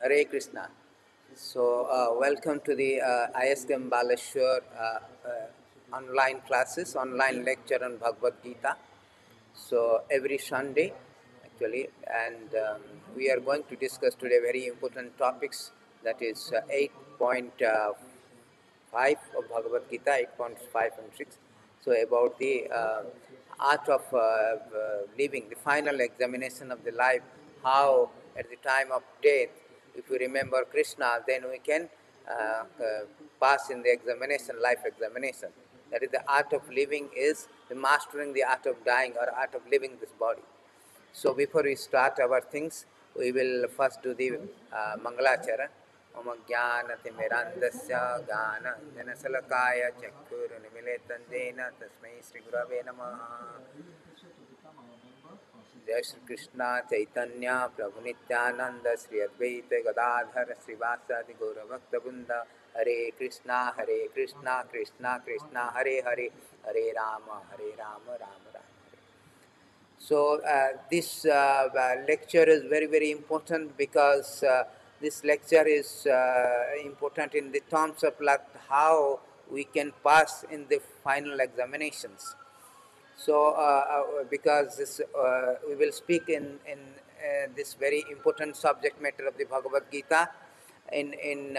Hare Krishna. So, welcome to the ISKM Baleshwar online classes, online lecture on Bhagavad Gita. So, every Sunday, actually, and we are going to discuss today very important topics. That is 8.5 of Bhagavad Gita, 8.5 and 6. So, about the art of living, the final examination of the life, how at the time of death, if we remember Krishna, then we can pass in the examination, life examination. That is the art of living is the mastering the art of dying or art of living this body. So before we start our things, we will first do the Mangalachara. Om Jnanatimirandasya Gana Janasalakaya Chakkurnimilitanjena Tasmai Sri Gurave Namaha. Jai Shri Krishna Chaitanya Prabhu Nityananda Sri Advaita Gadadhar Srivasadi Gaura Bhakta Vrinda. Hare Krishna Krishna Krishna Hare Hare Hare Rama Rama Rama. So this lecture is very, very important because this lecture is important in the terms of like how we can pass in the final examinations. So because this, we will speak in this very important subject matter of the Bhagavad Gita in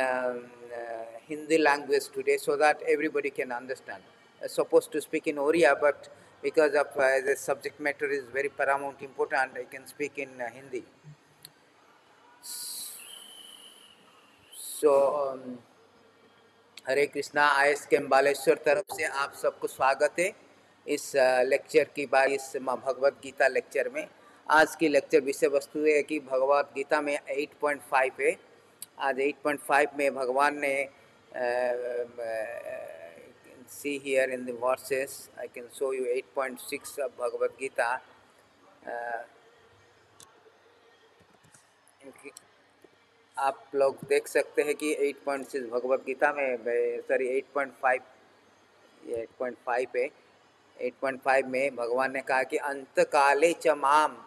Hindi language today, so that everybody can understand. Supposed to speak in Oriya, but because of the subject matter is very paramount important, I can speak in Hindi. So Hare Krishna ISKM Baleshwar तरफ से आप सबको स्वागत है इस lecture की बार इस Bhagavad Gita lecture में। आज की लेक्चर विषय वस्तु है कि भगवद गीता में 8.5 है। आज 8.5 में भगवान ने see here in the verses, I can show you 8.6 of Bhagavad Gita. आप लोग देख सकते हैं कि 8.6 भगवद गीता में, सॉरी 8.5, ये 8.5 है। 8.5 में भगवान ने कहा कि अंतकाले च माम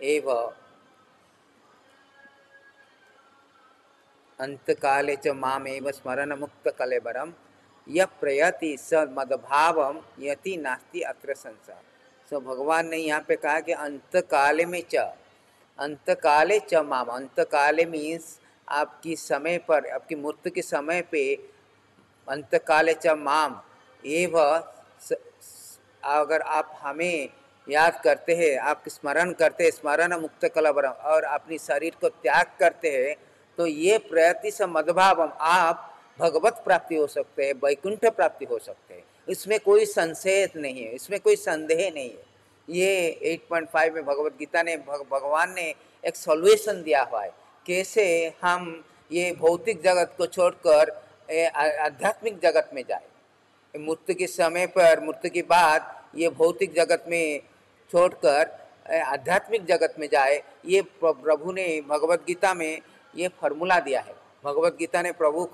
एव, अंतकाले च माम एव स्मरण मुक्त कलेबरम यह प्रयति स मदभावम यति नास्ति अत्र संसार। सो भगवान ने यहाँ पे कहा कि अंतकाले में च, अंतकाले च माम, अंतकाले मीन्स आपकी समय पर, आपकी मृत्यु के समय पे, अंतकाले च माम एव, अगर आप हमें याद करते हैं, आप स्मरण करते हैं, स्मरण मुक्त कलवरम, और अपनी शरीर को त्याग करते हैं, तो ये प्रयति से मदभावम, आप भगवत प्राप्ति हो सकते हैं, वैकुंठ प्राप्ति हो सकते हैं। इसमें कोई संशय नहीं है, इसमें कोई संदेह नहीं है। ये 8.5 में भगवत गीता ने भगवान ने एक सॉल्यूशन दिया हुआ है, कैसे हम ये भौतिक जगत को छोड़कर आध्यात्मिक जगत में जाए। मृत्यु के समय पर, मृत्यु के बाद ये भौतिक जगत में छोड़कर आध्यात्मिक जगत में जाए, ये प्रभु ने भगवत गीता में ये फार्मूला दिया है। भगवत गीता ने प्रभु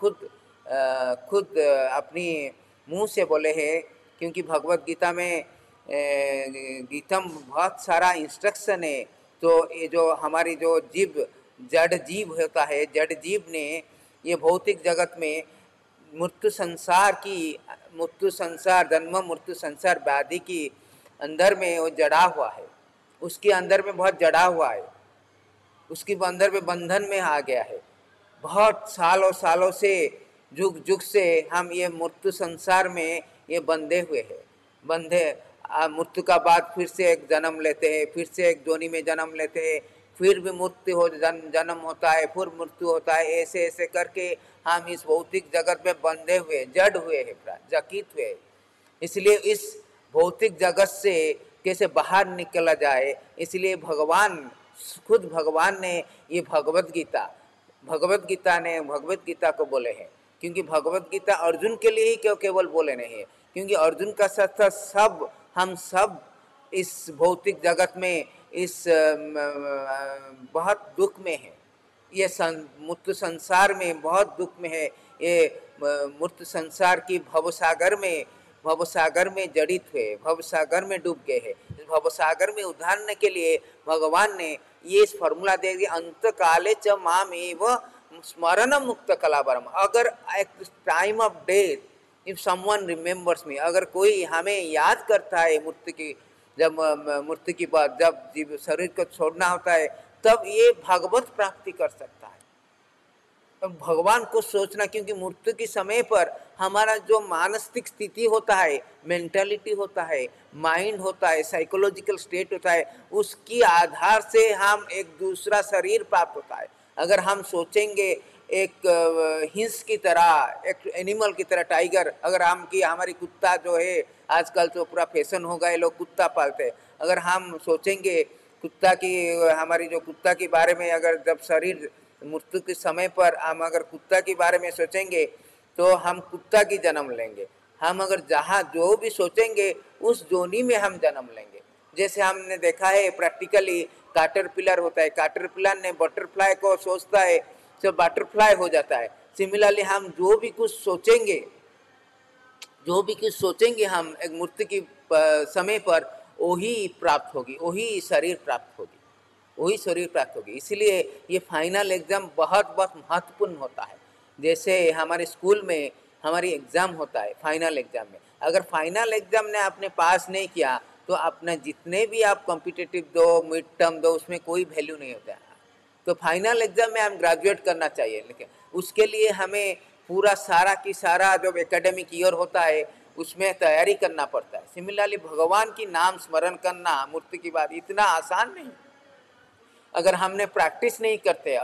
खुद अपनी मुंह से बोले हैं, क्योंकि भगवत गीता में गीतम बहुत सारा इंस्ट्रक्शन है। तो ये जो हमारी जो जीव, जड़ जीव होता है, जड़ जीव ने ये भौतिक जगत में मृत्यु संसार की, मृत्यु संसार, जन्म मृत्यु संसार व्याधि की अंदर में वो जड़ा हुआ है, उसके अंदर में बहुत जड़ा हुआ है, उसके अंदर में बंधन में आ गया है। बहुत सालों सालों से, जुग जुग से हम ये मृत्यु संसार में ये बंधे हुए हैं। बंधे, मृत्यु का बाद फिर से एक जन्म लेते हैं, फिर से एक जोनी में जन्म लेते हैं, फिर भी मृत्यु हो, जन्म होता है, फिर मृत्यु होता है। ऐसे ऐसे करके हम इस भौतिक जगत में बंधे हुए, जड़ हुए हैं, जकित हुए। इसलिए इस भौतिक जगत से कैसे बाहर निकला जाए, इसलिए खुद भगवान ने ये भगवत गीता को बोले हैं। क्योंकि भगवत गीता अर्जुन के लिए ही क्यों केवल बोले नहीं है, क्योंकि अर्जुन का साथ सब, हम सब इस भौतिक जगत में इस बहुत दुख में है। ये मृत्यु संसार में बहुत दुख में है। ये मृत्यु संसार की भवसागर में जड़ित हुए, भवसागर में डूब गए हैं। इस भवसागर में उद्धारने के लिए भगवान ने ये फार्मूला दे दिया, अंतकाले च माम एव स्मरण मुक्त कलावरम, अगर at time of death if someone remembers me, अगर कोई हमें याद करता है मृत्यु की, जब मृत्यु की बात, जब शरीर को छोड़ना होता है, तब ये भागवत प्राप्ति कर सकता है। भगवान को सोचना, क्योंकि मृत्यु के समय पर हमारा जो मानसिक स्थिति होता है, मेंटालिटी होता है, माइंड होता है, साइकोलॉजिकल स्टेट होता है, उसकी आधार से हम एक दूसरा शरीर प्राप्त होता है। अगर हम सोचेंगे एक हिंस की तरह, एक एनिमल की तरह, टाइगर, अगर हम कि हमारी कुत्ता जो है, आजकल तो पूरा फैशन हो गया, लोग कुत्ता पालते हैं, अगर हम सोचेंगे कुत्ता की, हमारी जो कुत्ता के बारे में, अगर जब शरीर मृत्यु के समय पर हम अगर कुत्ता के बारे में सोचेंगे तो हम कुत्ता की जन्म लेंगे। हम अगर जहाँ जो भी सोचेंगे उस जोनी में हम जन्म लेंगे। जैसे हमने देखा है प्रैक्टिकली, कैटरपिलर होता है, कैटरपिलर ने बटरफ्लाई को सोचता है तो बटरफ्लाई हो जाता है। सिमिलरली हम जो भी कुछ सोचेंगे हम एक मृत्यु की समय पर वही प्राप्त होगी, वही शरीर प्राप्त होगी, वही शरीर प्राप्त होगी। इसलिए ये फाइनल एग्जाम बहुत बहुत महत्वपूर्ण होता है। जैसे हमारे स्कूल में हमारी एग्ज़ाम होता है, फाइनल एग्ज़ाम में अगर फाइनल एग्ज़ाम ने आपने पास नहीं किया तो अपना जितने भी आप कॉम्पिटिटिव दो, मिड टर्म दो, उसमें कोई वैल्यू नहीं होता है। तो फाइनल एग्ज़ाम में हम ग्रेजुएट करना चाहिए, लेकिन उसके लिए हमें पूरा सारा की सारा जो एकेडमिक ईयर होता है उसमें तैयारी करना पड़ता है। सिमिलरली भगवान की नाम स्मरण करना मृत्यु की बात इतना आसान नहीं। अगर हमने प्रैक्टिस नहीं करते,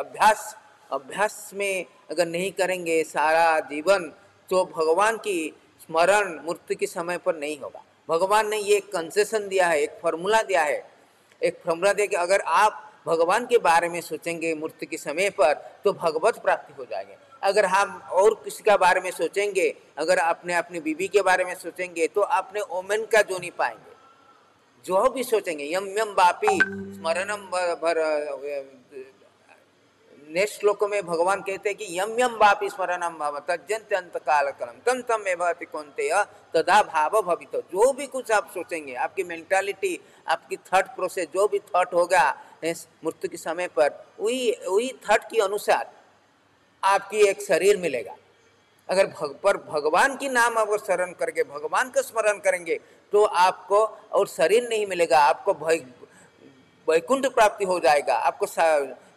अभ्यास में अगर नहीं करेंगे सारा जीवन, तो भगवान की स्मरण मृत्यु के समय पर नहीं होगा। भगवान ने ये कंसेशन दिया है, एक फॉर्मूला दिया है, कि अगर आप भगवान के बारे में सोचेंगे मृत्यु के समय पर तो भगवत प्राप्ति हो जाएंगे। अगर हम और किसी का बारे में सोचेंगे, अगर अपनी बीवी के बारे में सोचेंगे तो अपने ओमेन का जो नहीं पाएंगे। जो भी सोचेंगे, यम यम बापी स्मरणम भर, नेक्स्ट श्लोक में भगवान कहते हैं कि यम यम बापी स्मरणम भव तज्जन्ते अंत काल कलम तम तम में भवति कौन्तेय तदा भाव भवित। जो भी कुछ आप सोचेंगे, आपकी मेंटालिटी, आपकी थॉट प्रोसेस, जो भी थॉट होगा मृत्यु के समय पर, वही थॉट के अनुसार आपकी एक शरीर मिलेगा। अगर भगवान की नाम अगर स्मरण करके, भगवान का स्मरण करेंगे तो आपको और शरीर नहीं मिलेगा, आपको वैकुंठ प्राप्ति हो जाएगा। आपको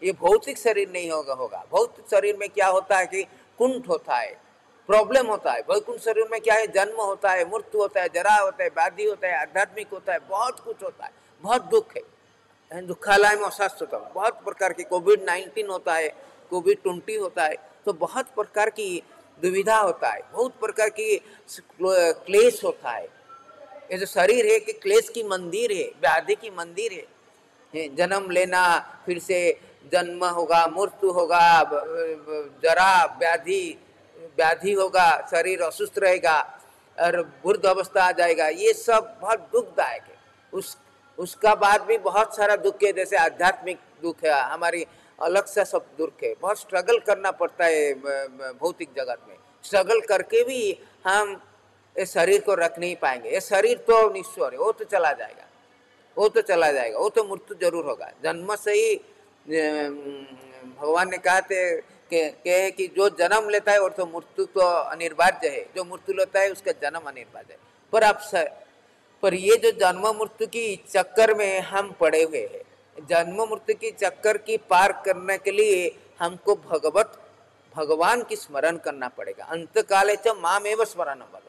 ये भौतिक शरीर नहीं होगा। भौतिक शरीर में क्या होता है कि कुंठ होता है, प्रॉब्लम होता है। वैकुंठ शरीर में क्या है, जन्म होता है, मृत्यु होता है, जरा होता है, व्याधि होता है, आध्यात्मिक होता है, बहुत कुछ होता है, बहुत दुख है। दुखालय में अशास्त्र होता है, बहुत प्रकार की कोविड-19 होता है, कोविड-20 होता है, तो बहुत प्रकार की दुविधा होता है, बहुत प्रकार की क्लेश होता है। ये जो शरीर है कि क्लेश की मंदिर है, व्याधि की मंदिर है। जन्म लेना, फिर से जन्म होगा, मृत्यु होगा, जरा व्याधि होगा, शरीर असुस्थ रहेगा और वृद्ध अवस्था आ जाएगा। ये सब बहुत दुखदायक है। उसका बाद भी बहुत सारा दुख है, जैसे आध्यात्मिक दुख है, हमारी अलग सा सब दुख है। बहुत स्ट्रगल करना पड़ता है भौतिक जगत में। स्ट्रगल करके भी हम इस शरीर को रख नहीं पाएंगे। ये शरीर तो निश्चर है, वो तो चला जाएगा, वो तो मृत्यु जरूर होगा। जन्म से ही भगवान ने कहा थे कि जो जन्म लेता है और तो मृत्यु तो अनिवार्य है, जो मृत्यु लेता है उसका जन्म अनिवार्य है। पर ये जो जन्म मृत्यु की चक्कर में हम पड़े हुए हैं, जन्म मृत्यु की चक्कर की पार करने के लिए हमको भगवान की स्मरण करना पड़ेगा। अंत काले च मामेव स्मरणम भव।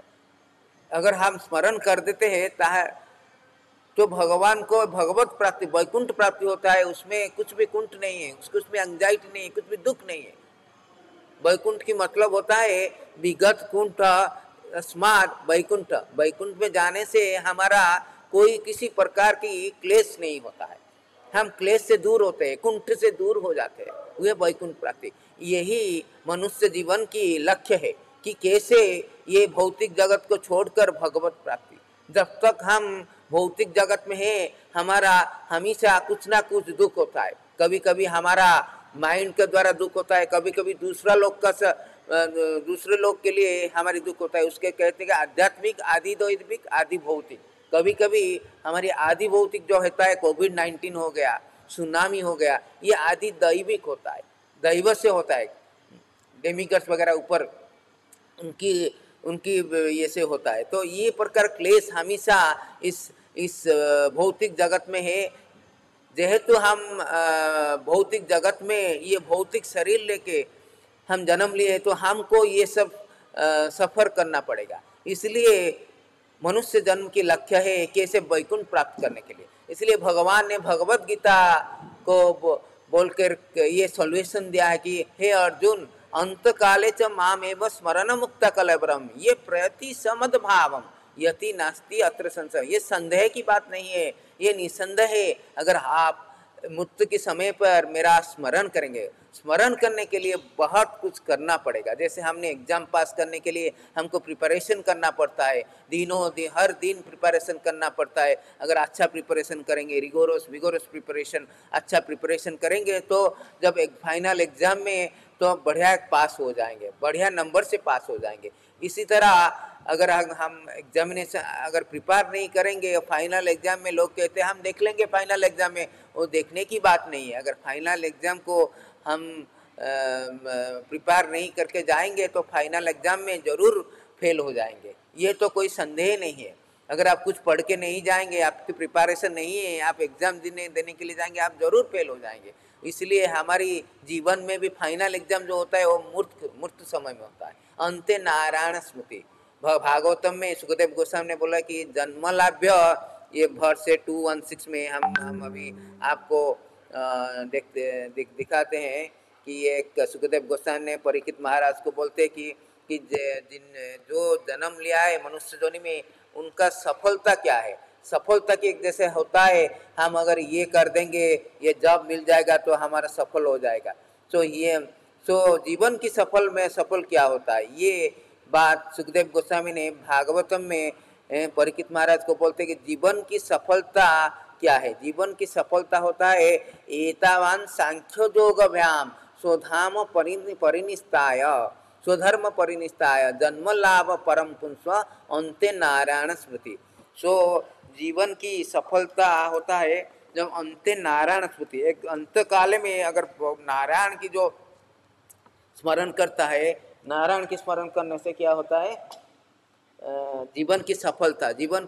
अगर हम स्मरण कर देते हैं तो भगवान को भगवत प्राप्ति, वैकुंठ प्राप्ति होता है। उसमें कुछ भी कुंठ नहीं है, उसमें एंजाइटी नहीं है, कुछ भी दुख नहीं है। वैकुंठ की मतलब होता है विगत कुंठ अस्मात् वैकुंठ। वैकुंठ में जाने से हमारा कोई किसी प्रकार की क्लेश नहीं होता है, हम क्लेश से दूर होते हैं, कुंठ से दूर हो जाते हैं, वह वैकुंठ प्राप्ति। यही मनुष्य जीवन की लक्ष्य है कि कैसे ये भौतिक जगत को छोड़कर भगवत प्राप्ति। जब तक हम भौतिक जगत में है, हमारा हमेशा कुछ ना कुछ दुख होता है। कभी कभी हमारा माइंड के द्वारा दुख होता है, कभी कभी दूसरे लोग के लिए हमारी दुख होता है। उसके कहते हैं कि आध्यात्मिक, आदि दैविक, आदि भौतिक। कभी कभी हमारी आदि भौतिक जो होता है, कोविड-19 हो गया, सुनामी हो गया, ये आदि दैविक होता है, दैव से होता है। डेमिगर्स वगैरह ऊपर उनकी उनकी ये से होता है। तो ये प्रकार क्लेश हमेशा इस भौतिक जगत में है। जेहेतु हम भौतिक जगत में ये भौतिक शरीर लेके हम जन्म लिए, तो हमको ये सब सफ़र करना पड़ेगा। इसलिए मनुष्य जन्म की लक्ष्य है कैसे वैकुंठ प्राप्त करने के लिए। इसलिए भगवान ने भगवत गीता को बोलकर ये सॉल्यूशन दिया है कि हे अर्जुन, अंत काले च माम एव स्मरण मुक्त कलेवरम ये प्रयति समद भावम यति नास्ति अत्र संशय। ये संदेह की बात नहीं है, ये निसंदेह है। अगर आप मृत्यु के समय पर मेरा स्मरण करेंगे, स्मरण करने के लिए बहुत कुछ करना पड़ेगा। जैसे हमने एग्जाम पास करने के लिए हमको प्रिपरेशन करना पड़ता है, हर दिन प्रिपरेशन करना पड़ता है। अगर अच्छा प्रिपरेशन करेंगे, विगोरस प्रिपरेशन, अच्छा प्रिपरेशन करेंगे, तो जब एक फाइनल एग्जाम में तो बढ़िया पास हो जाएंगे, बढ़िया नंबर से पास हो जाएंगे। इसी तरह अगर हम एग्जामिनेशन अगर प्रिपेयर नहीं करेंगे, फाइनल एग्जाम में लोग कहते हैं हम देख लेंगे फाइनल एग्जाम में, वो देखने की बात नहीं है। अगर फाइनल एग्जाम को हम प्रिपेयर नहीं करके जाएंगे तो फाइनल एग्जाम में ज़रूर फेल हो जाएंगे, ये तो कोई संदेह नहीं है। अगर आप कुछ पढ़ के नहीं जाएंगे, आपकी प्रिपरेशन नहीं है, आप एग्ज़ाम देने के लिए जाएंगे, आप ज़रूर फेल हो जाएंगे। इसलिए हमारी जीवन में भी फाइनल एग्जाम जो होता है वो मूर्त समय में होता है। अंते नारायण स्मृति। भागवतम में सुखदेव गोस्वामी ने बोला कि जन्मलाभ्य, ये वर्ष 216 में हम अभी आपको दिखाते हैं कि एक सुखदेव गोस्वामी ने परीक्षित महाराज को बोलते कि जो जन्म लिया है मनुष्य योनि में, उनका सफलता क्या है। सफलता की जैसे होता है, हम अगर ये कर देंगे, ये जॉब मिल जाएगा तो हमारा सफल हो जाएगा। तो जीवन की सफल क्या होता है, ये बात सुखदेव गोस्वामी ने भागवतम में परीक्षित महाराज को बोलते कि जीवन की सफलता क्या है। जीवन की सफलता होता है एतावान सांख्य योग व्याम स्वधाम परिनिष्ठाय स्वधर्म परिनिष्ठाय जन्म लाभ परम पुंस अंते नारायण स्मृति। जीवन की सफलता होता है जब अंते नारायण स्मृति, एक अंत काल में अगर नारायण की जो स्मरण करता है, नारायण की स्मरण करने से क्या होता है, जीवन की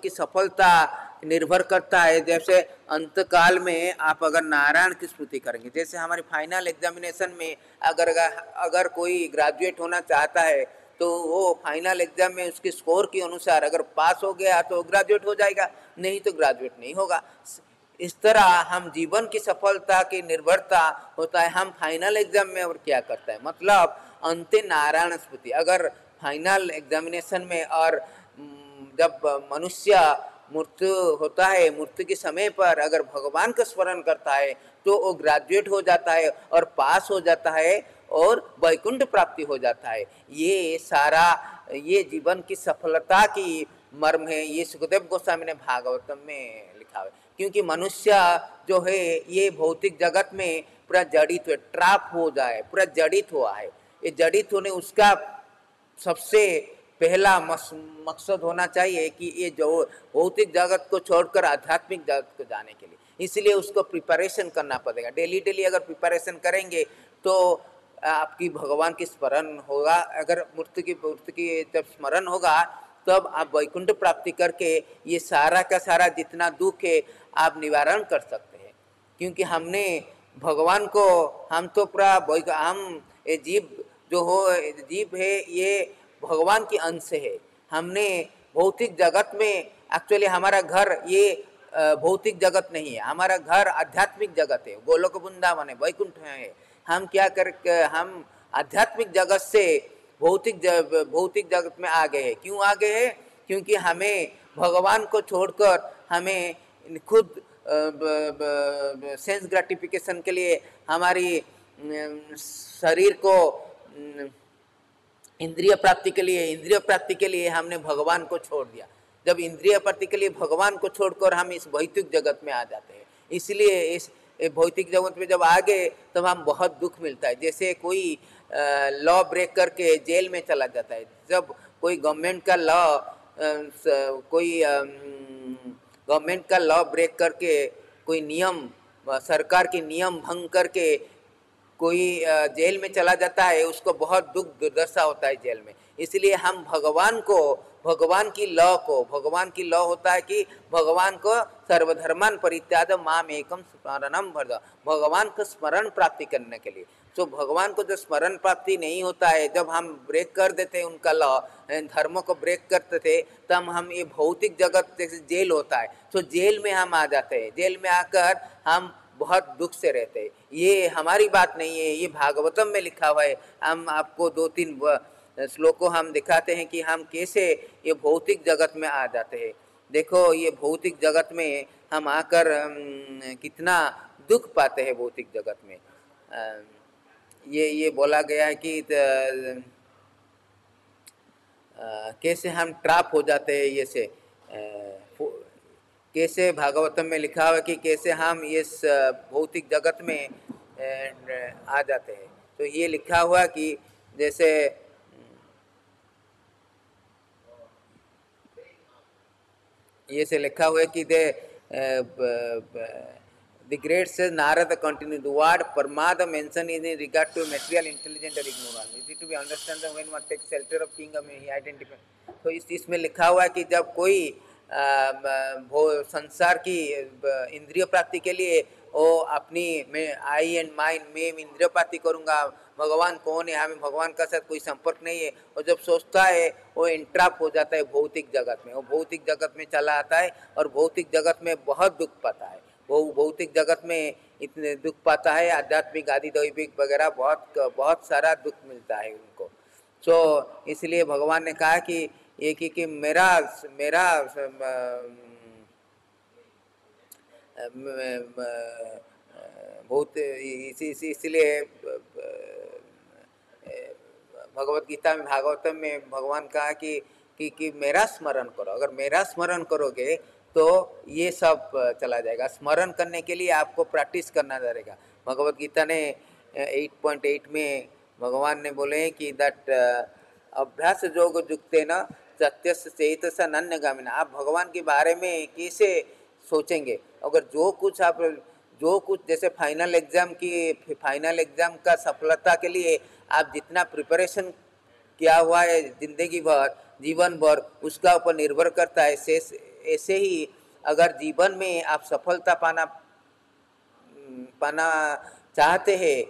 सफलता निर्भर करता है। जैसे अंतकाल में आप अगर नारायण की स्मृति करेंगे, जैसे हमारे फाइनल एग्जामिनेशन में अगर कोई ग्रेजुएट होना चाहता है तो वो फाइनल एग्जाम में उसके स्कोर के अनुसार अगर पास हो गया तो ग्रेजुएट हो जाएगा, नहीं तो ग्रेजुएट नहीं होगा। इस तरह हम जीवन की सफलता की निर्भरता होता है हम फाइनल एग्जाम में और क्या करता है, मतलब अंते नारायण स्मृति। अगर फाइनल एग्जामिनेशन में और जब मनुष्य मृत्यु होता है, मृत्यु के समय पर अगर भगवान का स्मरण करता है तो वो ग्रेजुएट हो जाता है और पास हो जाता है और वैकुंठ प्राप्ति हो जाता है। ये सारा ये जीवन की सफलता की मर्म है, ये सुखदेव गोस्वामी ने भागवतम में लिखा है। क्योंकि मनुष्य जो है ये भौतिक जगत में पूरा जड़ित है, ट्रैप हो जाए, पूरा जड़ित हुआ है। ये जड़ित होने उसका सबसे पहला मकसद होना चाहिए कि ये जो भौतिक जगत को छोड़कर आध्यात्मिक जगत को जाने के लिए, इसलिए उसको प्रिपरेशन करना पड़ेगा। डेली अगर प्रिपरेशन करेंगे तो आपकी भगवान की स्मरण होगा। अगर मूर्ति की जब स्मरण होगा तब आप वैकुंठ प्राप्ति करके ये सारा का सारा जितना दुख है आप निवारण कर सकते हैं। क्योंकि हमने भगवान को, हम तो पूरा हम जीव है ये भगवान की अंश है। हमने भौतिक जगत में एक्चुअली हमारा घर ये भौतिक जगत नहीं है, हमारा घर आध्यात्मिक जगत है, गोलोक वृंदावन है, वैकुंठ है। हम क्या हम आध्यात्मिक जगत से भौतिक जगत में आ गए हैं। क्यों आ गए हैं? क्योंकि हमें भगवान को छोड़कर हमें खुद सेंस ग्रेटिफिकेशन के लिए हमारी शरीर को इंद्रिय प्राप्ति के लिए हमने भगवान को छोड़ दिया। जब इंद्रिय प्राप्ति के लिए भगवान को छोड़कर हम इस भौतिक जगत में आ जाते हैं, इसलिए इस भौतिक जगत में जब आ गए तब हम बहुत दुख मिलता है। जैसे कोई लॉ ब्रेक करके जेल में चला जाता है। जब कोई गवर्नमेंट का लॉ ब्रेक करके कोई नियम, सरकार के नियम भंग करके कोई जेल में चला जाता है, उसको बहुत दुख दुर्दशा होता है जेल में। इसलिए हम भगवान को, भगवान की लॉ को, भगवान की लॉ होता है कि भगवान को सर्वधर्मान परित्याग माम एकम स्मरणम भज, भगवान को स्मरण प्राप्ति करने के लिए। तो भगवान को जो स्मरण प्राप्ति नहीं होता है, जब हम ब्रेक कर देते हैं उनका लॉ, धर्मों को ब्रेक करते थे, तब हम ये भौतिक जगत जैसे जेल होता है, तो जेल में हम आ जाते हैं। जेल में आकर हम बहुत दुख से रहते हैं। ये हमारी बात नहीं है, ये भागवतम में लिखा हुआ है। हम आपको 2-3 श्लोकों हम दिखाते हैं कि हम कैसे ये भौतिक जगत में आ जाते हैं। देखो, ये भौतिक जगत में हम आकर कितना दुख पाते हैं भौतिक जगत में। ये बोला गया है कि कैसे हम ट्रैप हो जाते हैं, ये से कैसे भागवतम में लिखा हुआ है कि कैसे हम इस भौतिक जगत में आ जाते हैं। तो ये लिखा हुआ कि जैसे ये से लिखा हुआ है कि the great says Narada continued, the word Parmada mentioned is in regard to material intelligent or ignorant. It is to be understood that when one takes shelter of kingdom, he identifies. तो इसमें लिखा हुआ है कि जब कोई संसार की इंद्रिय प्राप्ति के लिए वो अपनी मैं आई एंड माइंड में इंद्रिय प्राप्ति करूँगा, भगवान कौन है, हमें भगवान का साथ कोई संपर्क नहीं है, और जब सोचता है वो इंट्रैप हो जाता है भौतिक जगत में। वो भौतिक जगत में चला आता है और भौतिक जगत में बहुत दुख पाता है। वो भौतिक जगत में इतने दुख पाता है, आध्यात्मिक आदि दैविक वगैरह बहुत सारा दुख मिलता है उनको। तो इसलिए भगवान ने कहा कि ये कि मेरा बहुत इसलिए भगवत गीता में, भागवतम में भगवान कहा कि मेरा स्मरण करो। अगर मेरा स्मरण करोगे तो ये सब चला जाएगा। स्मरण करने के लिए आपको प्रैक्टिस करना पड़ेगा। भगवत गीता ने 8.8 में भगवान ने बोले कि दैट अभ्यास योग युक्तेन सत्यस्य चेतसा नन्यगामिना। आप भगवान के बारे में कैसे सोचेंगे? अगर जो कुछ जैसे फाइनल एग्जाम का सफलता के लिए आप जितना प्रिपरेशन किया हुआ है जिंदगी भर, जीवन भर, उसका ऊपर निर्भर करता है। ऐसे ही अगर जीवन में आप सफलता पाना चाहते हैं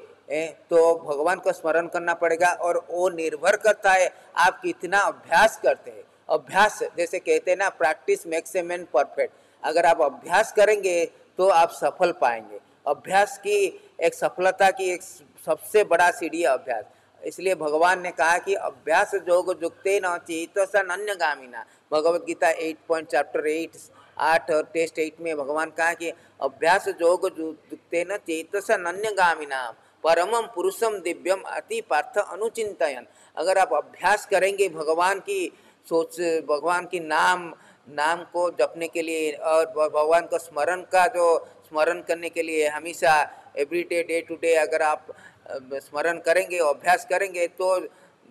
तो भगवान को स्मरण करना पड़ेगा। और वो निर्भर करता है आप कितना अभ्यास करते हैं। अभ्यास जैसे कहते हैं ना, practice makes a man perfect. अगर आप अभ्यास करेंगे तो आप सफल पाएंगे। अभ्यास की एक सफलता की एक सबसे बड़ा सीढ़ी है अभ्यास। इसलिए भगवान ने कहा कि अभ्यास योग युक्तेन चेतसा नन्यगामिना। भगवत गीता 8 और टेस्ट 8 में भगवान कहा कि अभ्यास योग युक्तेन चेतसा नन्यगामिना परमम पुरुषम दिव्यम अति पार्थ अनुचिंतयन। अगर आप अभ्यास करेंगे भगवान की सोच, भगवान की नाम को जपने के लिए और भगवान को स्मरण करने के लिए हमेशा एवरीडे, डे टू डे अगर आप स्मरण करेंगे, अभ्यास करेंगे, तो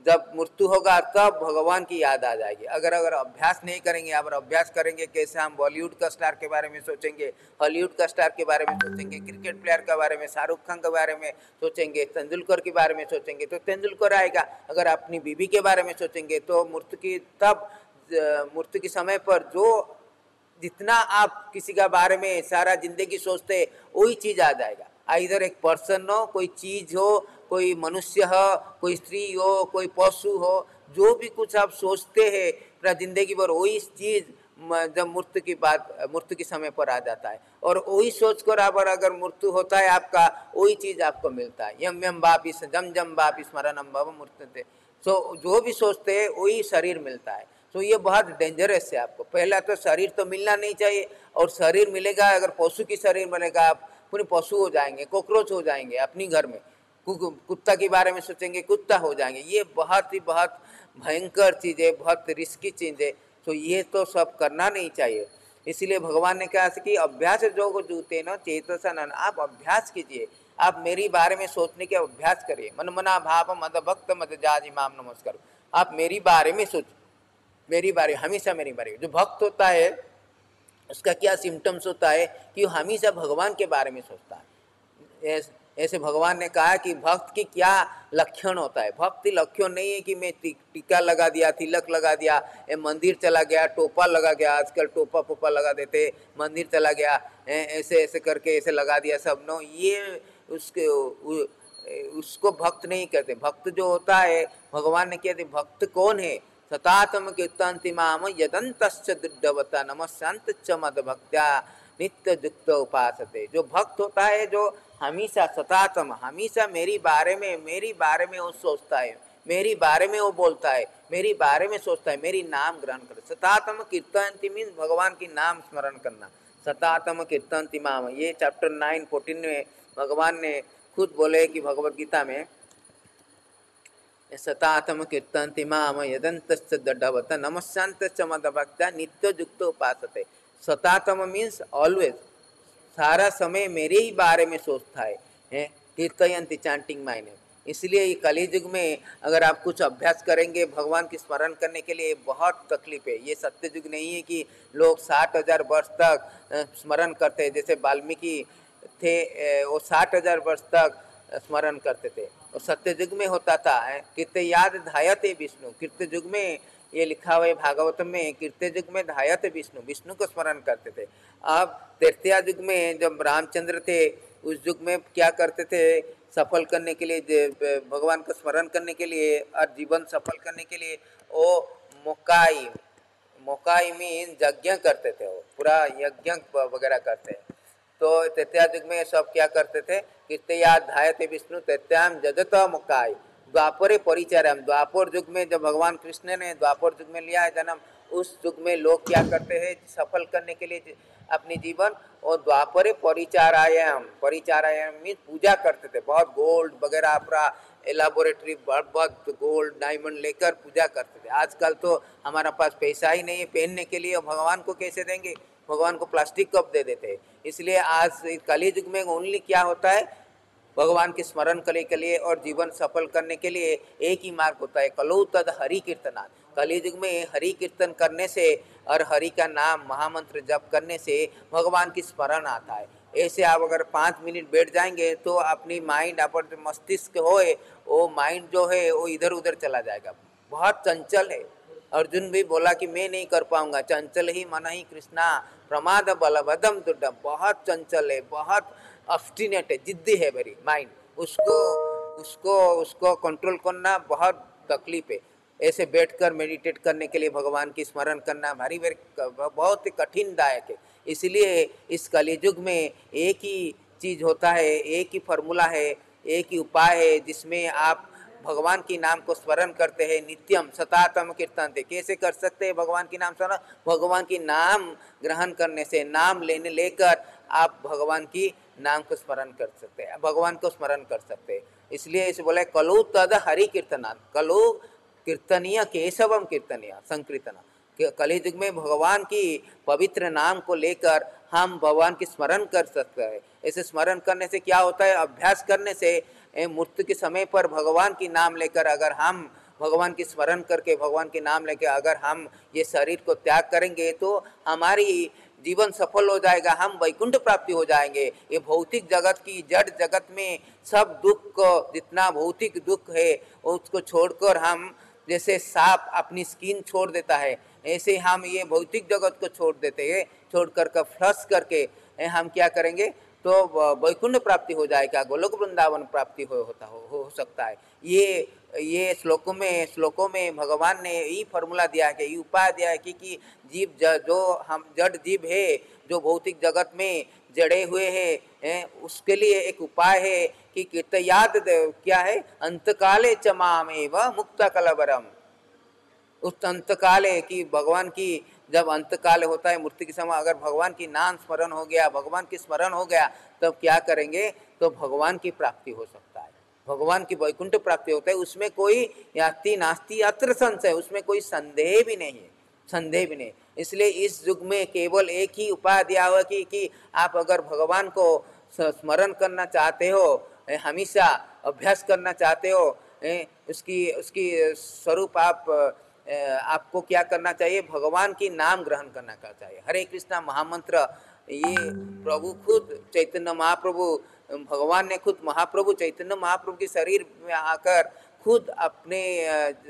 जब मृत्यु होगा तब भगवान की याद आ जाएगी। अगर अभ्यास नहीं करेंगे, अगर अभ्यास करेंगे कैसे हम बॉलीवुड का स्टार के बारे में सोचेंगे, हॉलीवुड का स्टार के बारे में सोचेंगे, क्रिकेट प्लेयर के बारे में, शाहरुख खान के बारे में सोचेंगे, तेंदुलकर के बारे में सोचेंगे तो तेंदुलकर आएगा। अगर अपनी बीवी के बारे में सोचेंगे तो मृत्यु के समय पर जो जितना आप किसी के बारे में सारा जिंदगी सोचते वही चीज आ जाएगा। इधर एक पर्सन हो, कोई चीज हो, कोई मनुष्य हो, कोई स्त्री हो, कोई पशु हो, जो भी कुछ आप सोचते हैं पूरा जिंदगी भर वही चीज जब मृत्यु के समय पर आ जाता है। और वही सोचकर अगर मृत्यु होता है आपका, वही चीज आपको मिलता है। यम यम वापि जम वापि स्मरणम भव मृत्युते। सो जो भी सोचते हैं वही शरीर मिलता है। तो ये बहुत डेंजरस है। आपको पहला तो शरीर तो मिलना नहीं चाहिए, और शरीर मिलेगा अगर पशु की शरीर मिलेगा आप पूरे पशु हो जाएंगे, कॉकरोच हो जाएंगे अपनी घर में। कुत्ता के बारे में सोचेंगे कुत्ता हो जाएंगे। ये बहुत भयंकर चीज़ है, बहुत रिस्की चीज़ है। तो ये तो सब करना नहीं चाहिए। इसलिए भगवान ने कहा कि अभ्यास योग जूते न चेतसा नन। आप अभ्यास कीजिए, आप मेरी बारे में सोचने के अभ्यास करिए। मन मना भाव मद भक्त मद जाज इमाम नमस्कार। आप मेरी बारे में सोच, हमेशा मेरी बारे। जो भक्त होता है उसका क्या सिम्टम्स होता है कि वो हमेशा भगवान के बारे में सोचता है। ऐसे भगवान ने कहा कि भक्त की क्या लक्षण होता है। भक्ति लक्षण नहीं है कि मैं टीका लगा दिया, तिलक लगा दिया, मंदिर चला गया, टोपा लगा गया, आजकल टोपा पोपा लगा देते, मंदिर चला गया, ऐसे ऐसे करके ऐसे लगा दिया सब। नो, ये उसके उसको भक्त नहीं कहते। भक्त जो होता है, भगवान ने कहते भक्त कौन है? सतातम कीर्तन्ति माम यदंतश्च दृढ़वता नमस्संत च मद भक्त्या नित्य युक्त उपासते। जो भक्त होता है, जो हमेशा सतातम, हमेशा मेरी बारे में वो सोचता है, मेरी बारे में वो बोलता है, मेरी बारे में सोचता है, मेरी नाम ग्रहण कर। सतातम कीर्तन्ति मीन्स भगवान की नाम स्मरण करना। सतातम कीर्तन्ति माम, ये चैप्टर 9:14 में भगवान ने खुद बोले कि भगवद गीता में, सतातम कीर्तन्ति माम यदंतश्च दृढ़वत नमस्संत मद भक्त्या नित्य युक्त उपासते। सतातम मीन्स ऑलवेज, सारा समय मेरे ही बारे में सोचता है, कीर्तयन्ति चैंटिंग माय नेम। इसलिए ये कलियुग में अगर आप कुछ अभ्यास करेंगे भगवान की स्मरण करने के लिए, बहुत तकलीफ है। ये सत्य युग नहीं है कि लोग 60,000 वर्ष तक स्मरण करते हैं। जैसे वाल्मीकि थे, वो 60,000 वर्ष तक स्मरण करते थे। और सत्य युग में होता था कीर्तयाद धायते विष्णु। कीर्त युग में ये लिखा हुआ है भागवतम में, कीर्त युग में धायते विष्णु, विष्णु को स्मरण करते थे। अब तृतीया युग में जब रामचंद्र थे, उस युग में क्या करते थे? सफल करने के लिए, भगवान को स्मरण करने के लिए और जीवन सफल करने के लिए वो मोकाई मीन यज्ञ करते थे। वो पूरा यज्ञ वगैरह करते हैं। तो तृतीया युग में सब क्या करते थे? कीर्तया ध्यायते विष्णु तृतीयाम जजत मुकाई द्वापरे परिचर्याम। द्वापर युग में जब भगवान कृष्ण ने द्वापर युग में लिया है जन्म, उस युग में लोग क्या करते हैं सफल करने के लिए अपनी जीवन, और द्वापरे परिचारायाम, परिचारायाम मीन पूजा करते थे। बहुत गोल्ड वगैरह पूरा एलाबोरेटरी बहुत गोल्ड डायमंड लेकर पूजा करते थे। आजकल तो हमारा पास पैसा ही नहीं है पहनने के लिए, भगवान को कैसे देंगे? भगवान को प्लास्टिक कप दे देते हैं। इसलिए आज कलि युग में ओनली क्या होता है? भगवान के स्मरण करने के लिए और जीवन सफल करने के लिए एक ही मार्ग होता है, कलौ तद हरि कीर्तनात्। कलि युग में हरि कीर्तन करने से और हरि का नाम महामंत्र जप करने से भगवान की स्मरण आता है। ऐसे आप अगर 5 मिनट बैठ जाएंगे तो अपनी माइंड, अपन जो मस्तिष्क होए, वो माइंड जो है वो इधर उधर चला जाएगा। बहुत चंचल है। अर्जुन भी बोला कि मैं नहीं कर पाऊंगा, चंचल ही मन ही कृष्णा प्रमाद बलवदम दुर्डम। बहुत चंचल है, बहुत ऑब्स्टिनेट है, जिद्दी है मेरी माइंड। उसको उसको उसको कंट्रोल करना बहुत तकलीफ है। ऐसे बैठकर मेडिटेट करने के लिए भगवान की स्मरण करना भारी बहुत ही कठिनदायक है। इसलिए इस कलियुग में एक ही चीज़ होता है, एक ही फार्मूला है, एक ही उपाय है जिसमें आप भगवान की नाम को स्मरण करते हैं नित्यम सतातम कीर्तन थे। कैसे कर सकते हैं भगवान की नाम स्मरण? भगवान की नाम ग्रहण करने से, नाम लेकर आप भगवान की नाम को स्मरण कर सकते हैं, भगवान को स्मरण कर सकते हैं। इसलिए इसे बोला कलु तद हरि कीर्तना, कलु कीर्तनीय केशवम कीर्तनीय संकीर्तना। कलियुग में भगवान की पवित्र नाम को लेकर हम भगवान की स्मरण कर सकते हैं। ऐसे स्मरण करने से क्या होता है? अभ्यास करने से मृत्यु के समय पर भगवान की नाम लेकर अगर हम भगवान की स्मरण करके, भगवान के नाम लेकर अगर हम ये शरीर को त्याग करेंगे तो हमारी जीवन सफल हो जाएगा, हम वैकुंठ प्राप्ति हो जाएंगे। ये भौतिक जगत की, जड़ जगत में सब दुख को, जितना भौतिक दुख है उसको छोड़कर हम, जैसे सांप अपनी स्किन छोड़ देता है, ऐसे हम ये भौतिक जगत को छोड़ देते हैं। छोड़ कर फ्लश करके हम क्या करेंगे? तो वैकुंठ प्राप्ति हो जाएगा, गोलोक वृंदावन प्राप्ति हो सकता है। ये श्लोकों में भगवान ने यही फॉर्मूला दिया है, ये उपाय दिया है कि जीव जो हम जड़ जीव है, जो भौतिक जगत में जड़े हुए हैं, उसके लिए एक उपाय है कि कीर्तयाद क्या है? अंतकाले च मामेव मुक्त कलवरम। उस अंतकाल है कि भगवान की, जब अंतकाल होता है मृत्यु के समय, अगर भगवान की नाम स्मरण हो गया, भगवान की स्मरण हो गया, तब क्या करेंगे? तो भगवान की प्राप्ति हो सकता है, भगवान की वैकुंठ प्राप्ति होता है। उसमें कोई याति नास्ति अत्र संशय, उसमें कोई संदेह भी नहीं है, संदेह भी नहीं। इसलिए इस युग में केवल एक ही उपाय दिया हुआ कि आप अगर भगवान को स्मरण करना चाहते हो, हमेशा अभ्यास करना चाहते हो, उसकी स्वरूप आपको क्या करना चाहिए? भगवान की नाम ग्रहण करना चाहिए। हरे कृष्णा महामंत्र ये प्रभु खुद चैतन्य महाप्रभु, भगवान ने खुद महाप्रभु चैतन्य महाप्रभु के शरीर में आकर खुद अपने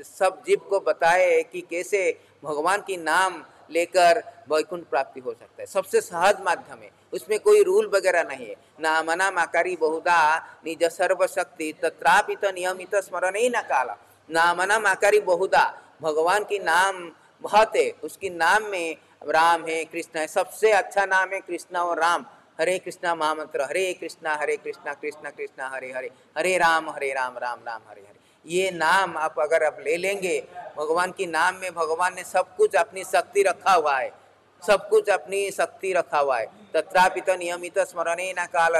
सब जीव को बताए कि कैसे भगवान की नाम लेकर वैकुंठ प्राप्ति हो सकता है। सबसे सहज माध्यम है, उसमें कोई रूल वगैरह नहीं है। नामनाम आकारी बहुधा निज सर्वशक्ति तत्रापित नियमित स्मरण ही न काला। नामनाम आकारी बहुधा, भगवान की नाम बहुत है, उसकी नाम में राम है, कृष्ण है। सबसे अच्छा नाम है कृष्ण और राम। हरे कृष्णा महामंत्र, हरे कृष्णा कृष्णा कृष्णा हरे हरे, हरे राम राम राम हरे हरे। ये नाम आप अगर आप ले लेंगे, भगवान की नाम में भगवान ने सब कुछ अपनी शक्ति रखा हुआ है, सब कुछ अपनी शक्ति रखा हुआ है। तत्रापित नियमित स्मरणे न काल,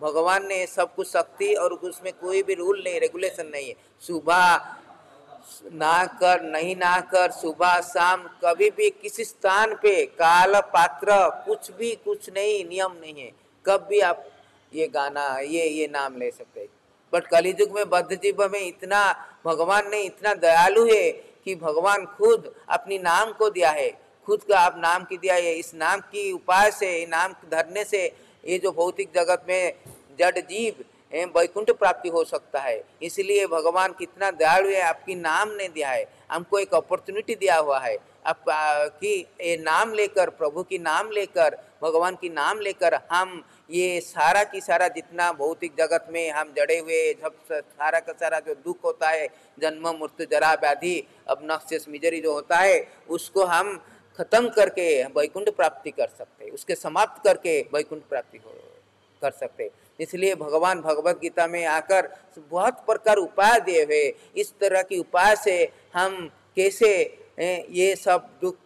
भगवान ने सब कुछ शक्ति और उसमें कोई भी रूल नहीं, रेगुलेशन नहीं है। सुबह ना कर नहीं ना कर, सुबह शाम कभी भी किसी स्थान पे काल पात्र कुछ नहीं, नियम नहीं है। कब भी आप ये गाना ये नाम ले सकते हैं। बट कलियुग में बद्ध जीव में इतना भगवान ने इतना दयालु है कि भगवान खुद अपनी नाम को दिया है, खुद का आप नाम की दिया है। इस नाम की उपाय से, नाम धरने से ये जो भौतिक जगत में जड़ जीव वैकुंठ प्राप्ति हो सकता है। इसलिए भगवान कितना दयालु है, आपकी नाम ने दिया है, हमको एक अपॉर्चुनिटी दिया हुआ है आप कि ये नाम लेकर, प्रभु की नाम लेकर, भगवान की नाम लेकर हम ये सारा की सारा जितना भौतिक जगत में हम जड़े हुए सब सारा का सारा जो दुख होता है, जन्म मृत्यु जरा व्याधि ऑब्नॉक्सियस मिजरी जो होता है, उसको हम खत्म करके वैकुंठ प्राप्ति कर सकते, उसके समाप्त करके वैकुंठ प्राप्ति कर सकते। इसलिए भगवान भगवत गीता में आकर बहुत प्रकार उपाय दिए हुए, इस तरह की उपाय से हम कैसे ये सब दुख,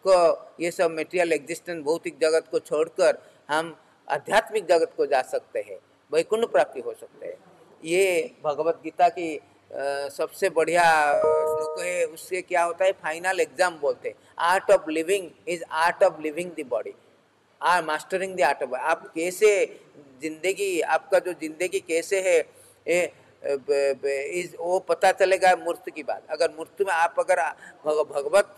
ये सब मेटेरियल एग्जिस्टेंस भौतिक जगत को छोड़कर हम आध्यात्मिक जगत को जा सकते हैं, वैकुंठ प्राप्ति हो सकते हैं। ये भगवत गीता की सबसे बढ़िया श्लोक है। उससे क्या होता है, फाइनल एग्जाम बोलते हैं। Art of living is art of living the body, are mastering the art of. आप कैसे जिंदगी, आपका जो जिंदगी कैसे है इस वो पता चलेगा मूर्त की बात। अगर मूर्त में आप अगर भगवत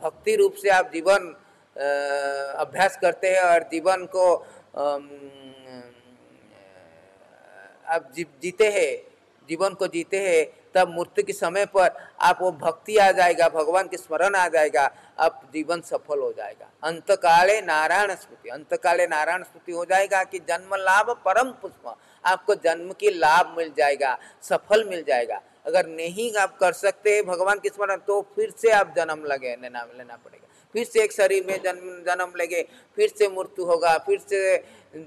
भक्ति रूप से आप जीवन अभ्यास करते हैं और जीवन को आप जीते हैं, जीवन को जीते हैं, तब मृत्यु के समय पर आप वो भक्ति आ जाएगा, भगवान के स्मरण आ जाएगा, अब जीवन सफल हो जाएगा। अंतकाले नारायण स्मृति, अंतकाले नारायण स्मृति हो जाएगा कि जन्म लाभ परम पुष्प, आपको जन्म की लाभ मिल जाएगा, सफल मिल जाएगा। अगर नहीं आप कर सकते भगवान के स्मरण, तो फिर से आप जन्म लेना पड़ेगा, फिर से एक शरीर में जन्म लेंगे, फिर से मृत्यु होगा, फिर से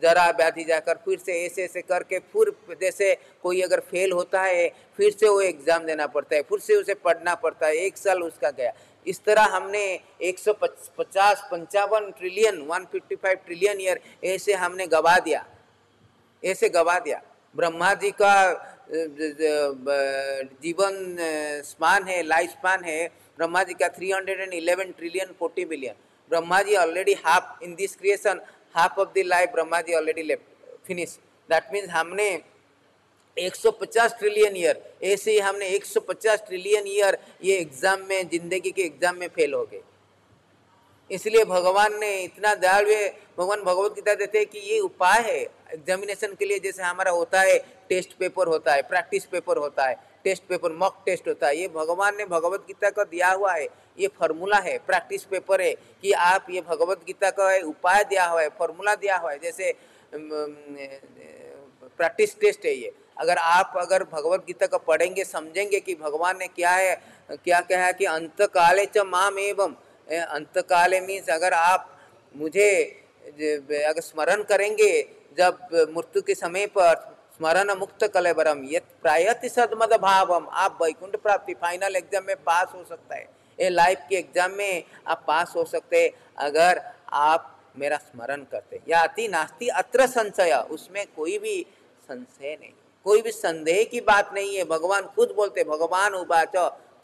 जरा व्याधि जाकर, फिर से ऐसे करके, फिर जैसे कोई अगर फेल होता है फिर से वो एग्जाम देना पड़ता है, फिर से उसे पढ़ना पड़ता है, 1 साल उसका गया। इस तरह हमने 155 ट्रिलियन 155 ट्रिलियन ईयर ऐसे हमने गवा दिया, ऐसे गवा दिया। ब्रह्मा जी का जीवन स्पान है, लाइफ स्पान है ब्रह्मा जी का 311 trillion 40 billion. Brahma ji already half in this creation, half of the life Brahma ji already left finish. That means हमने 150 ट्रिलियन ईयर, ऐसे ही हमने 150 ट्रिलियन ईयर ये एग्जाम में, जिंदगी के एग्जाम में फेल हो गए। इसलिए भगवान ने इतना दयालु है, भगवान भगवत गीता देते हैं कि ये उपाय है एग्जामिनेशन के लिए। जैसे हमारा होता है टेस्ट पेपर होता है, प्रैक्टिस पेपर होता है, टेस्ट पेपर मॉक टेस्ट होता है, ये भगवान ने भगवत गीता को दिया हुआ है, ये फार्मूला है, प्रैक्टिस पेपर है कि आप ये भगवत गीता का उपाय दिया हुआ है, फार्मूला दिया हुआ है। जैसे प्रैक्टिस टेस्ट है ये। अगर भगवत गीता को पढ़ेंगे, समझेंगे कि भगवान ने क्या है, क्या कहा है कि अंतकाले च माम एवं, अंतकाले मीन्स अगर आप मुझे अगर स्मरण करेंगे जब मृत्यु के समय पर, स्मरण मुक्त कलेबरम यत प्रायति सदमद भावम, आप वैकुंठ प्राप्ति फाइनल एग्जाम में पास हो सकता है, ये लाइफ के एग्जाम में आप पास हो सकते हैं अगर आप मेरा स्मरण करते। याति नास्ति अत्र संशय, उसमें कोई भी संशय नहीं, कोई भी संदेह की बात नहीं है। भगवान खुद बोलते, भगवान उवाच,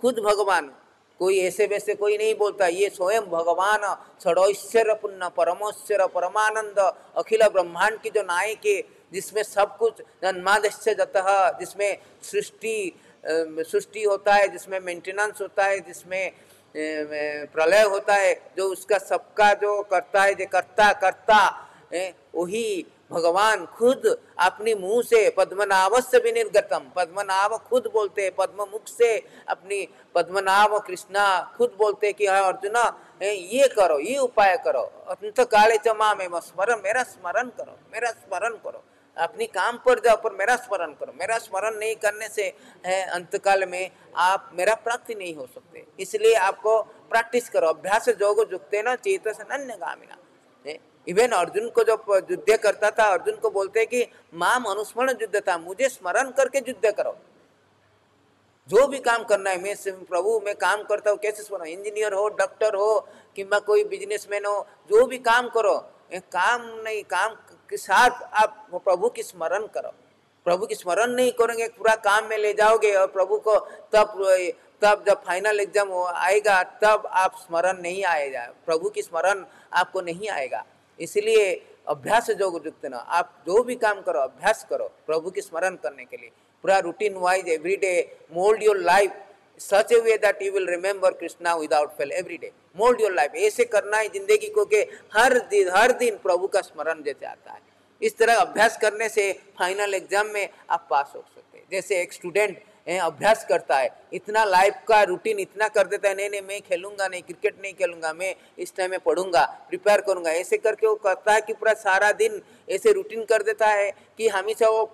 खुद भगवान, कोई ऐसे वैसे कोई नहीं बोलता, ये स्वयं भगवान षडैश्वर्य पुण्य परमोश्वर परमानंद अखिल ब्रह्मांड की जो नायक है, जिसमें सब कुछ जन्मादस्य जतः, जिसमें सृष्टि होता है, जिसमें मेंटेनेंस होता है, जिसमें प्रलय होता है, जो उसका सबका जो करता है, जो करता करता वही भगवान खुद अपनी मुंह से पद्मनाभस्य विनिर्गतम, पद्मनाभ खुद बोलते हैं, पद्म मुख से अपनी पद्मनाभ कृष्णा खुद बोलते हैं कि हाँ अर्जुना ये करो, ये उपाय करो, अंत काले च मामेव स्मरण, मेरा स्मरण करो, मेरा स्मरण करो, अपनी काम पर जाओ पर मेरा स्मरण करो। मेरा स्मरण नहीं करने से अंतकाल में आप मेरा प्राप्ति नहीं हो सकते। इसलिए आपको प्रैक्टिस करो, अभ्यास जोग जुक्ते न चेतस अन्यगामिना। इवन अर्जुन को जो युद्ध करता था, अर्जुन को बोलते हैं कि माम अनुस्मरण युद्ध था, मुझे स्मरण करके युद्ध करो। जो भी काम करना है, मैं प्रभु मैं काम करता हूँ, कैसे स्मरण, इंजीनियर हो, डॉक्टर हो, किंवा कोई बिजनेसमैन हो, जो भी काम करो, काम नहीं, काम के साथ आप प्रभु की स्मरण करो। प्रभु की स्मरण नहीं करेंगे, पूरा काम में ले जाओगे और प्रभु को तब जब फाइनल एग्जाम आएगा तब आप स्मरण नहीं आएगा, प्रभु की स्मरण आपको नहीं आएगा। इसलिए अभ्यास जोग युक्त ना, आप जो भी काम करो अभ्यास करो प्रभु की स्मरण करने के लिए, पूरा routine wise every day mould your life such A way that you will remember Krishna without fail every day. Mould your life, ऐसे करना है जिंदगी को कि हर दिन प्रभु का स्मरण जैसे आता है। इस तरह अभ्यास करने से फाइनल एग्जाम में आप पास हो सकते हैं। जैसे एक स्टूडेंट अभ्यास करता है, इतना लाइफ का रूटीन इतना कर देता है, नहीं नहीं मैं खेलूंगा नहीं, क्रिकेट नहीं खेलूंगा, मैं इस टाइम में पढ़ूंगा, प्रिपेयर करूंगा, ऐसे करके वो करता है कि पूरा सारा दिन ऐसे रूटीन कर देता है कि हमेशा वो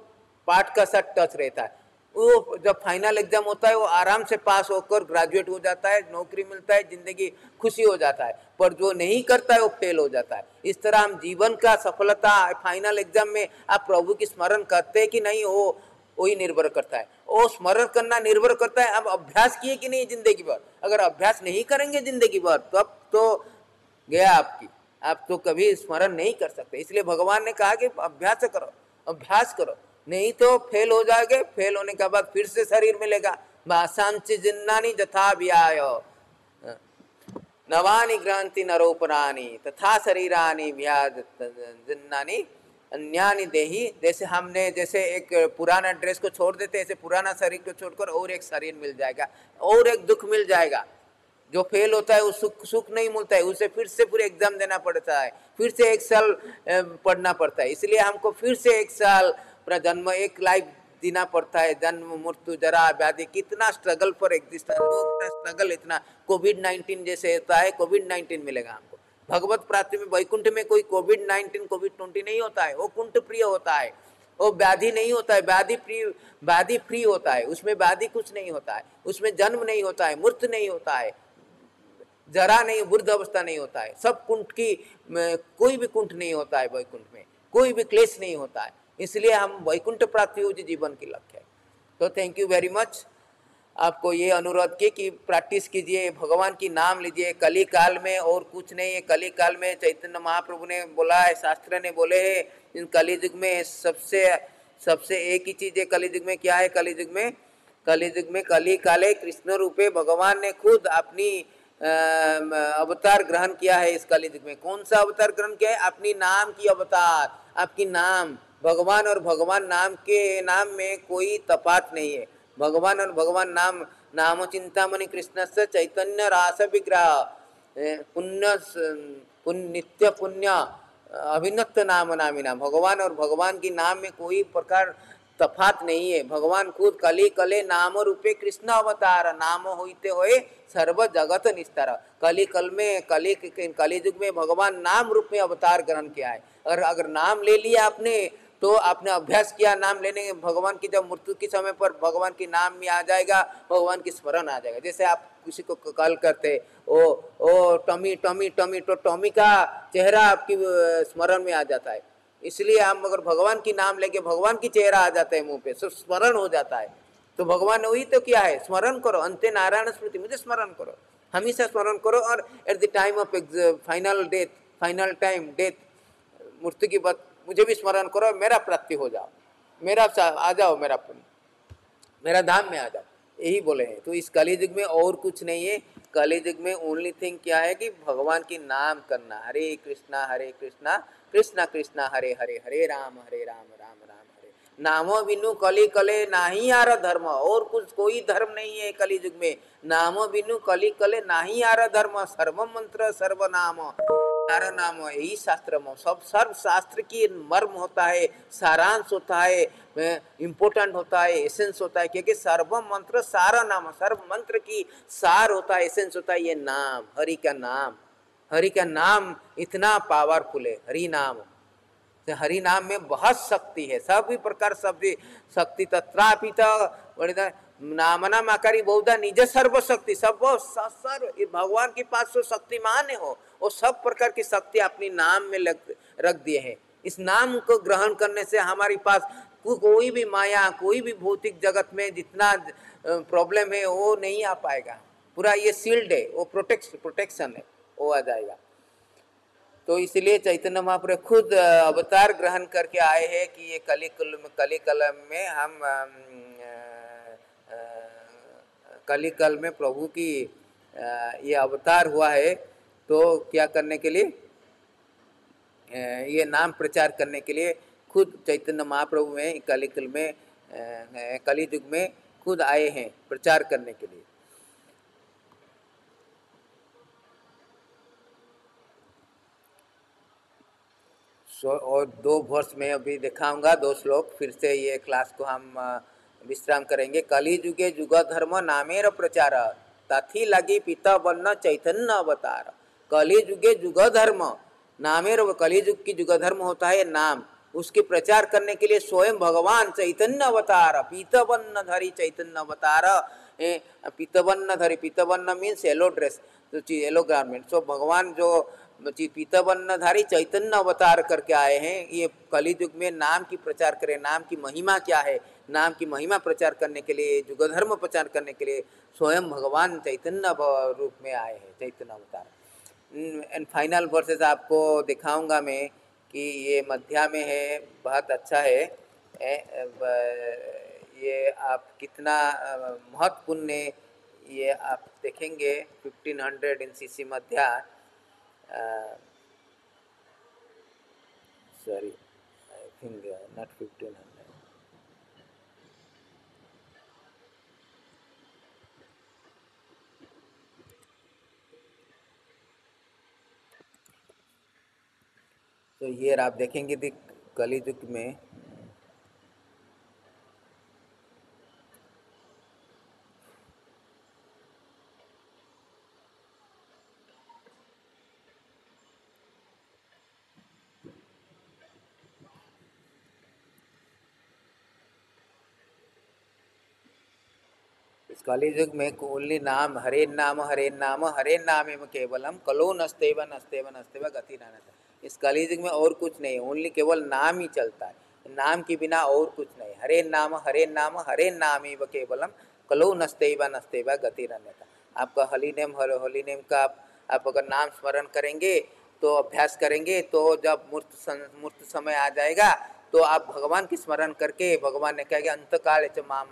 पाठ का साथ टच रहता है। वो जब फाइनल एग्जाम होता है वो आराम से पास होकर ग्रेजुएट हो जाता है, नौकरी मिलता है, जिंदगी खुशी हो जाता है। पर जो नहीं करता है वो फेल हो जाता है। इस तरह हम जीवन का सफलता फाइनल एग्जाम में आप प्रभु की स्मरण करते हैं कि नहीं, वो वही निर्भर करता है। वो स्मरण करना निर्भर करता है आप अभ्यास किए कि नहीं जिंदगी भर। अगर अभ्यास नहीं करेंगे जिंदगी भर तब तो गया आपकी, आप तो कभी स्मरण नहीं कर सकते। इसलिए भगवान ने कहा कि अभ्यास करो, अभ्यास करो, नहीं तो फेल हो जाओगे। फेल होने के बाद फिर से शरीर मिलेगा। भाषांच जिन्नानी जथा व्याय नवानि ग्रंथि नरोपरानी तथा शरीरानी व्याज जिन्नानी अन्यानि देही। जैसे हमने जैसे एक पुराना ड्रेस को छोड़ देते, ऐसे पुराना शरीर को छोड़कर और एक शरीर मिल जाएगा, और एक दुख मिल जाएगा। जो फेल होता है वो सुख नहीं मिलता है, उसे फिर से पूरे एग्जाम देना पड़ता है, फिर से एक साल पढ़ना पड़ता है। इसलिए हमको फिर से एक साल पूरा जन्म, एक लाइफ जीना पड़ता है। जन्म मृत्यु जरा व्याधि, कितना स्ट्रगल फॉर एग्जिस्टेंस, स्ट्रगल इतना। कोविड-19 जैसे होता है, कोविड-19 मिलेगा हमको। भगवत प्राप्ति में वैकुंठ में कोई कोविड-19 कोविड-20 नहीं होता है, वो कुंठ प्रिय होता है, वो व्याधि नहीं होता है, व्याधि फ्री होता है। उसमें व्याधि कुछ नहीं होता है, उसमें जन्म नहीं होता है, मृत्यु नहीं होता है, जरा नहीं, वृद्ध अवस्था नहीं होता है। सब कुंठ की, कोई भी कुंठ नहीं होता है वैकुंठ में, कोई भी क्लेश नहीं होता है। इसलिए हम वैकुंठ प्राप्ति हो जीवन की लक्ष्य है। तो थैंक यू वेरी मच। आपको ये अनुरोध किए कि प्रैक्टिस कीजिए, भगवान की नाम लीजिए। कली काल में और कुछ नहीं है। कली काल में चैतन्य महाप्रभु ने बोला है, शास्त्र ने बोले है, इन कलियुग में सबसे एक ही चीज है। कलियुग में क्या है? कलियुग में कली काले कृष्ण रूपे भगवान ने खुद अपनी अवतार ग्रहण किया है। इस कलियुग में कौन सा अवतार ग्रहण किया है? अपनी नाम की अवतार। आपकी नाम, भगवान और भगवान नाम के नाम में कोई तफात नहीं है। भगवान और भगवान नाम चिंतामणि कृष्ण से चैतन्य रास विग्रह नित्य पुण्य अभिनक्त नाम नामिना। भगवान और भगवान की नाम में कोई प्रकार तफात नहीं है। भगवान खुद कली कले नाम रूपे कृष्ण अवतार, नाम होते हुए सर्व जगत निस्तार। कलियुग में भगवान नाम रूप में अवतार ग्रहण किया है। और अगर नाम ले लिया आपने तो आपने अभ्यास किया नाम लेने के, भगवान की जब मृत्यु के समय पर भगवान की नाम में आ जाएगा, भगवान की स्मरण आ जाएगा। जैसे आप किसी को कॉल करते ओ टॉमी टॉमी टॉमी, तो टॉमी का चेहरा आपकी स्मरण में आ जाता है। इसलिए हम अगर भगवान की नाम लेके भगवान की चेहरा आ जाता है मुंह पे, तो स्मरण हो जाता है। तो भगवान ने वही तो किया है, स्मरण करो, अंते नारायण स्मृति, मुझे स्मरण करो, हमेशा स्मरण करो। और at the time of final death, मृत्यु की बात, मुझे भी स्मरण करो, मेरा प्राप्ति हो जाओ, मेरा आ जाओ, मेरा धाम में आ जाओ, यही बोले हैं। तो इस कलियुग में और कुछ नहीं है। कलियुग में ओनली थिंग क्या है कि भगवान की नाम करना। हरे कृष्णा कृष्णा कृष्णा हरे हरे, हरे राम राम राम हरे। नामो बिनु कली कले नाही आर धर्म, और कुछ कोई धर्म नहीं है कली युग में। नामो बिनु कली कले नाही आर धर्म, सर्व मंत्र सर्वनाम आर नाम, यही शास्त्र में सब सर्व शास्त्र की मर्म होता है, सारांश होता है, इम्पोर्टेंट होता है, एसेंस होता है, क्योंकि सर्व मंत्र सारा नाम, सर्व मंत्र की सार होता है, एसेंस होता है ये नाम, हरि का नाम। हरि का नाम इतना पावरफुल है, हरि नाम। तो हरि नाम में बहुत शक्ति है, सभी प्रकार शक्ति शक्ति तत्रापि नामनाम आकारी बहुधा निज सर्व शक्ति, सब सर्व भगवान के पास जो शक्तिमान है हो, वो सब प्रकार की शक्ति अपनी नाम में रख दिए हैं। इस नाम को ग्रहण करने से हमारे पास कोई भी माया, कोई भी भौतिक जगत में जितना प्रॉब्लम है वो नहीं आ पाएगा। पूरा ये शील्ड है, वो प्रोटेक्शन है, वो आ जाएगा। तो इसलिए चैतन्य महाप्रभु खुद अवतार ग्रहण करके आए हैं कि ये कलिकल में हम कलिकल में प्रभु की ये अवतार हुआ है, तो क्या करने के लिए, ये नाम प्रचार करने के लिए खुद चैतन्य महाप्रभु में कलिकल में कलियुग में खुद आए हैं प्रचार करने के लिए। और 2 वर्ष में अभी दिखाऊंगा, 2 श्लोक, फिर से ये क्लास को हम विश्राम करेंगे। कली जुगे जुग धर्म नामेर प्रचार, तथी लगी पिता वर्ण चैतन्य अवतार। कली जुगे जुग धर्म नामेर, कली युग की जुग धर्म होता है नाम, उसके प्रचार करने के लिए स्वयं भगवान चैतन्य अवतार, पीतवर्ण धरी चैतन्य अवतार। पीतवर्ण धरी, पीतवर्ण मीन्स येलो ड्रेस, तो येलो गारमेंट। सो भगवान जो पीतवर्णधारी चैतन्य अवतार करके आए हैं, ये कली युग में नाम की प्रचार करें, नाम की महिमा क्या है, नाम की महिमा प्रचार करने के लिए, युग धर्म प्रचार करने के लिए स्वयं भगवान चैतन्य रूप में आए हैं, चैतन्य अवतार। एंड फाइनल वर्सेस आपको दिखाऊंगा मैं कि ये मध्या में है, बहुत अच्छा है। ये आप कितना महत्वपूर्ण, ये आप देखेंगे 1500 इन सीसी मध्या, sorry, I think not 1500. तो ये आप देखेंगे कली युग में कली युग में ओनली नाम, हरे नाम हरे नाम हरे नाम एवं केवलम कलो नस्तेव नस्तेव नस्तेव गति नानता। इस कली युग में और कुछ नहीं, ओनली केवल नाम ही चलता है, नाम के बिना और कुछ नहीं। हरे नाम हरे नाम एवं केवलम कलो नस्तेव नस्तेव गति नानता। आपका होली नेम का आप अगर नाम स्मरण करेंगे, तो अभ्यास करेंगे, तो जब मूर्त समय आ जाएगा तो आप भगवान की स्मरण करके, भगवान ने कहा कि अंतकाल माम,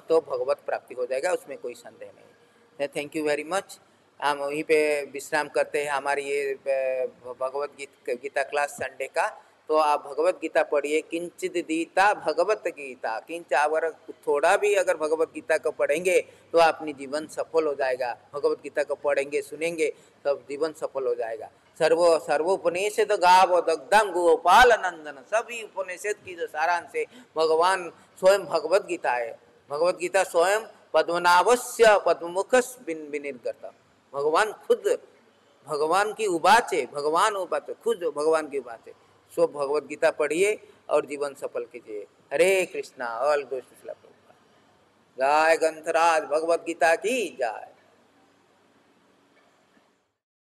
तो भगवत प्राप्ति हो जाएगा, उसमें कोई संदेह नहीं। Thank you very much. हम वहीं पे विश्राम करते हैं हमारी ये भगवत गीता क्लास संडे का। तो आप भगवत गीता पढ़िए, किंचित दीता भगवत गीता, किंच अगर थोड़ा भी अगर भगवत गीता को पढ़ेंगे तो अपनी जीवन सफल हो जाएगा। भगवत गीता को पढ़ेंगे, सुनेंगे, तब जीवन सफल हो जाएगा। सर्वोपनिषद गाव दग्धम गोपाल नंदन, सभी उपनिषद की जो सारांश है भगवान स्वयं भगवत गीता है। भगवत गीता स्वयं पद्मनाभस्य पद्ममुखस विनिर्गत, भगवान खुद भगवान की उबाचे, भगवान उबाचे, खुद भगवान की उबाचे। सो भगवत गीता पढ़िए और जीवन सफल कीजिए। हरे कृष्णा, ऑल गोष्ठ। जय ग्रंथराज भगवत गीता की जय।